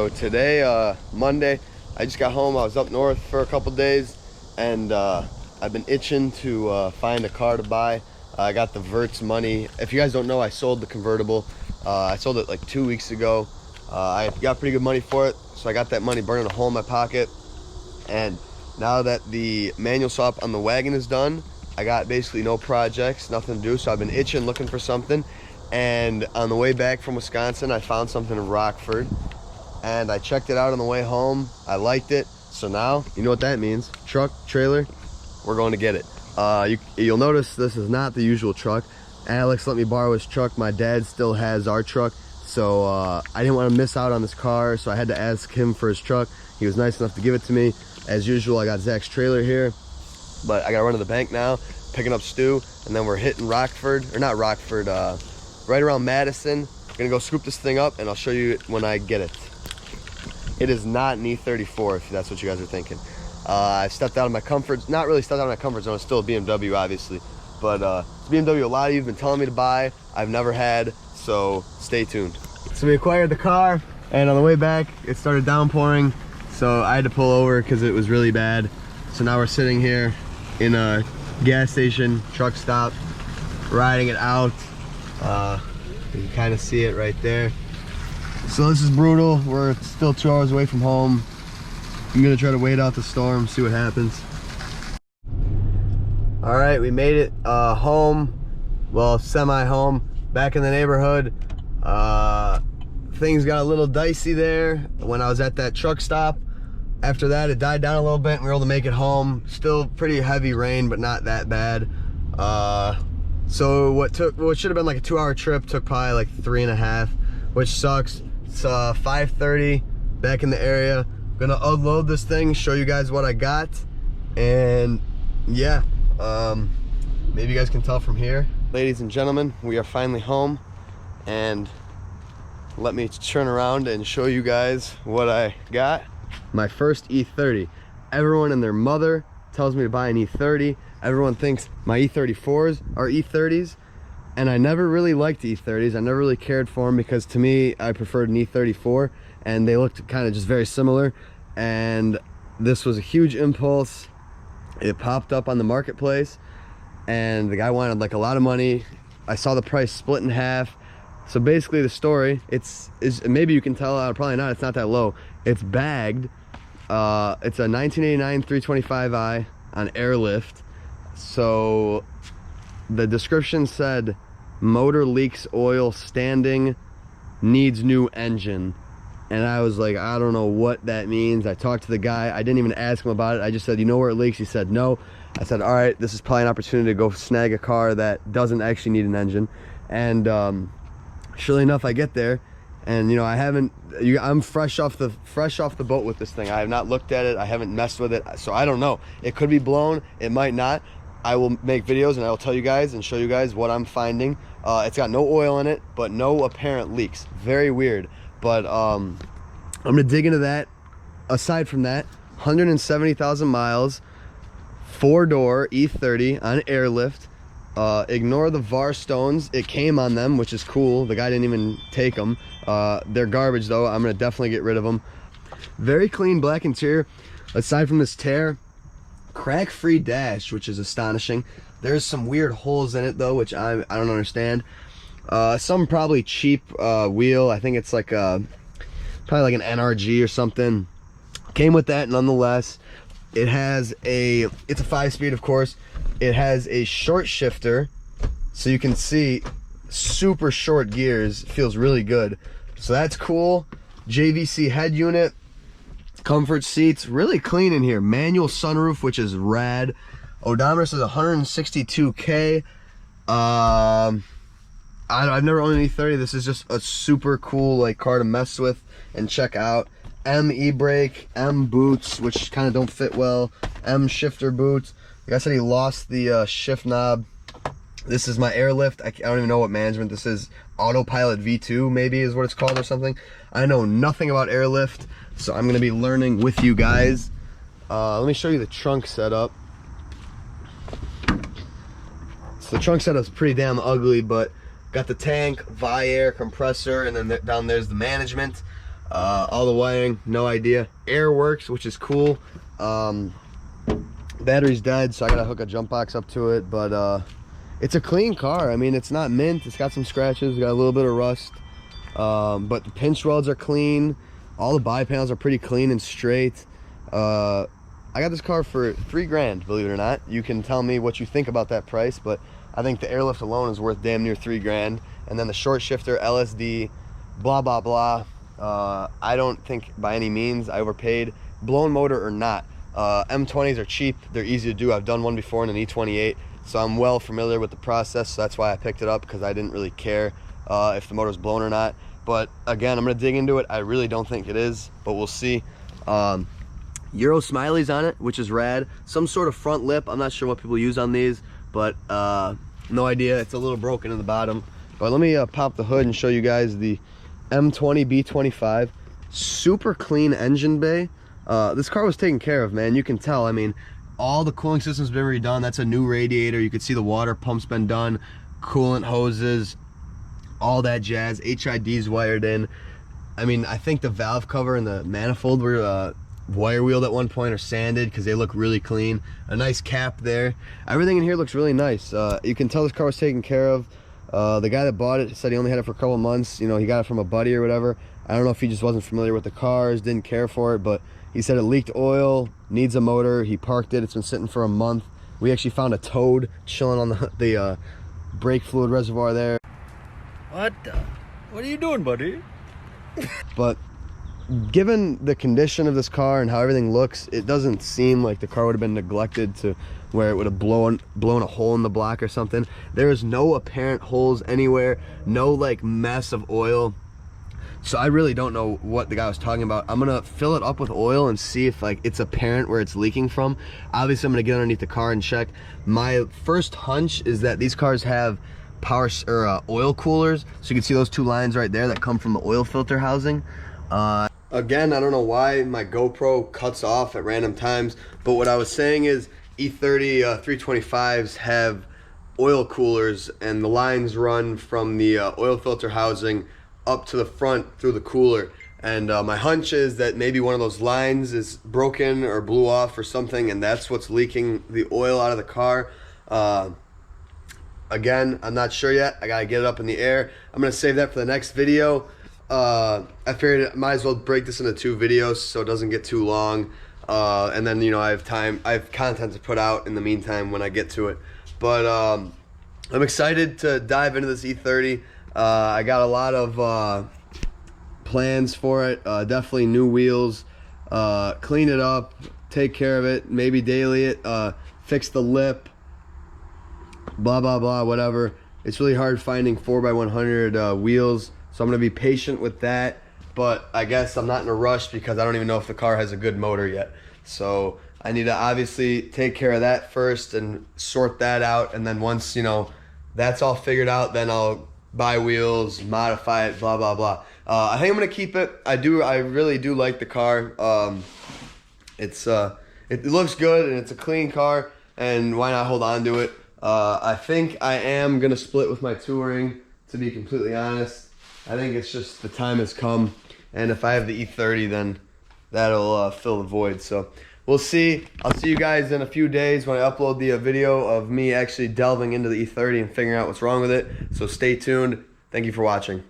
So today, Monday, I just got home. I was up north for a couple days, and I've been itching to find a car to buy. I got the Verts money. If you guys don't know, I sold the convertible. I sold it like 2 weeks ago. I got pretty good money for it, so I got that money burning a hole in my pocket. And now that the manual swap on the wagon is done, I got basically no projects, nothing to do. So I've been itching, looking for something. And on the way back from Wisconsin, I found something in Rockford. And I checked it out on the way home. I liked it. So now, you know what that means. Truck, trailer, we're going to get it. You'll notice this is not the usual truck. Alex let me borrow his truck. My dad still has our truck. So I didn't want to miss out on this car, so I had to ask him for his truck. He was nice enough to give it to me. As usual, I got Zach's trailer here. But I got to run to the bank now, picking up Stu, and then we're hitting Rockford, or not Rockford, right around Madison. I'm going to go scoop this thing up, and I'll show you when I get it. It is not an E34, if that's what you guys are thinking. I stepped out of my comfort, not really stepped out of my comfort zone, it's still a BMW, obviously. But it's a BMW a lot of you have been telling me to buy, I've never had, so stay tuned. So we acquired the car, and on the way back, it started downpouring, so I had to pull over because it was really bad. So now we're sitting here in a gas station, truck stop, riding it out. You can kind of see it right there. So this is brutal. We're still 2 hours away from home. I'm gonna try to wait out the storm, see what happens. All right, we made it home. Well, semi-home, back in the neighborhood. Things got a little dicey there when I was at that truck stop. After that, it died down a little bit and we were able to make it home. Still pretty heavy rain, but not that bad. So what should have been like a 2-hour trip took probably like 3.5, which sucks. It's 5:30, back in the area. Gonna unload this thing, show you guys what I got, and yeah, maybe you guys can tell from here. Ladies and gentlemen, we are finally home, and let me turn around and show you guys what I got. My first E30. Everyone and their mother tells me to buy an E30. Everyone thinks my E34s are E30s, and I never really liked E30s. I never really cared for them because to me, I preferred an E34, and they looked kind of just very similar. And this was a huge impulse. It popped up on the marketplace, and the guy wanted like a lot of money. I saw the price split in half. So basically the story, is maybe you can tell, probably not, it's not that low. It's bagged. It's a 1989 325i on airlift. So the description said, motor leaks oil, standing, needs new engine. And I was like, I don't know what that means. I talked to the guy. I didn't even ask him about it. I just said, you know where it leaks? He said, no. I said, all right, this is probably an opportunity to go snag a car that doesn't actually need an engine. And surely enough, I get there, and you know, I'm fresh off the boat with this thing. I have not looked at it. I haven't messed with it, so I don't know. It could be blown. It might not. I will make videos and I will tell you guys and show you guys what I'm finding. It's got no oil in it, but no apparent leaks. Very weird. But I'm gonna dig into that. Aside from that, 170,000 miles, 4-door E30 on airlift. Ignore the VAR stones. It came on them, which is cool. The guy didn't even take them. They're garbage though. I'm gonna definitely get rid of them. Very clean black interior. Aside from this tear, crack-free dash, which is astonishing. There's some weird holes in it though, which I don't understand. Some probably cheap wheel. I think it's like probably like an NRG or something. Came with that nonetheless. It has it's a 5-speed, of course. It has a short shifter, so you can see super short gears. It feels really good, so that's cool. JVC head unit, comfort seats, really clean in here. Manual sunroof, which is rad. Odometer says 162K. I've never owned an E30. This is just a super cool like car to mess with and check out. M e-brake, M boots, which kind of don't fit well. M shifter boots. The guy said he lost the shift knob. This is my airlift. I don't even know what management this is. Autopilot V2 maybe is what it's called or something. I know nothing about airlift, so I'm gonna be learning with you guys. Let me show you the trunk setup. So the trunk setup's pretty damn ugly, but got the tank, Viair, compressor, and then down there's the management. All the wiring, no idea. Air works, which is cool. Battery's dead, so I gotta hook a jump box up to it, but it's a clean car. I mean, it's not mint. It's got some scratches, got a little bit of rust, but the pinch welds are clean. All the body panels are pretty clean and straight. I got this car for $3 grand, believe it or not. You can tell me what you think about that price, but I think the airlift alone is worth damn near $3 grand. And then the short shifter, LSD, blah, blah, blah. I don't think by any means I overpaid, blown motor or not. M20s are cheap, they're easy to do. I've done one before in an E28, so I'm well familiar with the process. So that's why I picked it up, because I didn't really care if the motor's blown or not. But again, I'm gonna dig into it. I really don't think it is, but we'll see. Euro smileys on it, which is rad. Some sort of front lip. I'm not sure what people use on these, but no idea. It's a little broken in the bottom. But let me pop the hood and show you guys the M20 B25. Super clean engine bay. This car was taken care of, man. You can tell. I mean, all the cooling system's been redone. That's a new radiator. You can see the water pump's been done, coolant hoses, all that jazz. HID's wired in. I mean, I think the valve cover and the manifold were wire wheeled at one point or sanded, because they look really clean. A nice cap there. Everything in here looks really nice. You can tell this car was taken care of. The guy that bought it said he only had it for a couple months. You know, he got it from a buddy or whatever. I don't know if he just wasn't familiar with the cars, didn't care for it, but he said it leaked oil, needs a motor. He parked it. It's been sitting for a month. We actually found a toad chilling on the brake fluid reservoir there. What are you doing, buddy? But given the condition of this car and how everything looks, it doesn't seem like the car would have been neglected to where it would have blown a hole in the block or something. There is no apparent holes anywhere, no like mess of oil. So I really don't know what the guy was talking about. I'm gonna fill it up with oil and see if like it's apparent where it's leaking from. Obviously, I'm gonna get underneath the car and check. My first hunch is that these cars have power or oil coolers. So you can see those two lines right there that come from the oil filter housing. Again, I don't know why my GoPro cuts off at random times, but what I was saying is E30 325s have oil coolers, and the lines run from the oil filter housing up to the front through the cooler. And my hunch is that maybe one of those lines is broken or blew off or something, and that's what's leaking the oil out of the car. Again, I'm not sure yet. I gotta get it up in the air. I'm gonna save that for the next video. I figured I might as well break this into 2 videos so it doesn't get too long. And then, you know, I have content to put out in the meantime when I get to it. But I'm excited to dive into this E30. I got a lot of plans for it. Definitely new wheels, clean it up, take care of it, maybe daily it, fix the lip, blah blah blah, whatever. It's really hard finding 4x100 wheels, so I'm gonna be patient with that. But I guess I'm not in a rush because I don't even know if the car has a good motor yet. So I need to obviously take care of that first and sort that out, and then once, you know, that's all figured out, then I'll buy wheels, modify it, blah blah blah. I think I'm gonna keep it. I really do like the car. It looks good and it's a clean car, and why not hold on to it? I think I am gonna split with my touring, to be completely honest. I think it's just the time has come, and if I have the E30, then that'll fill the void. So we'll see. I'll see you guys in a few days when I upload the video of me actually delving into the E30 and figuring out what's wrong with it. So stay tuned. Thank you for watching.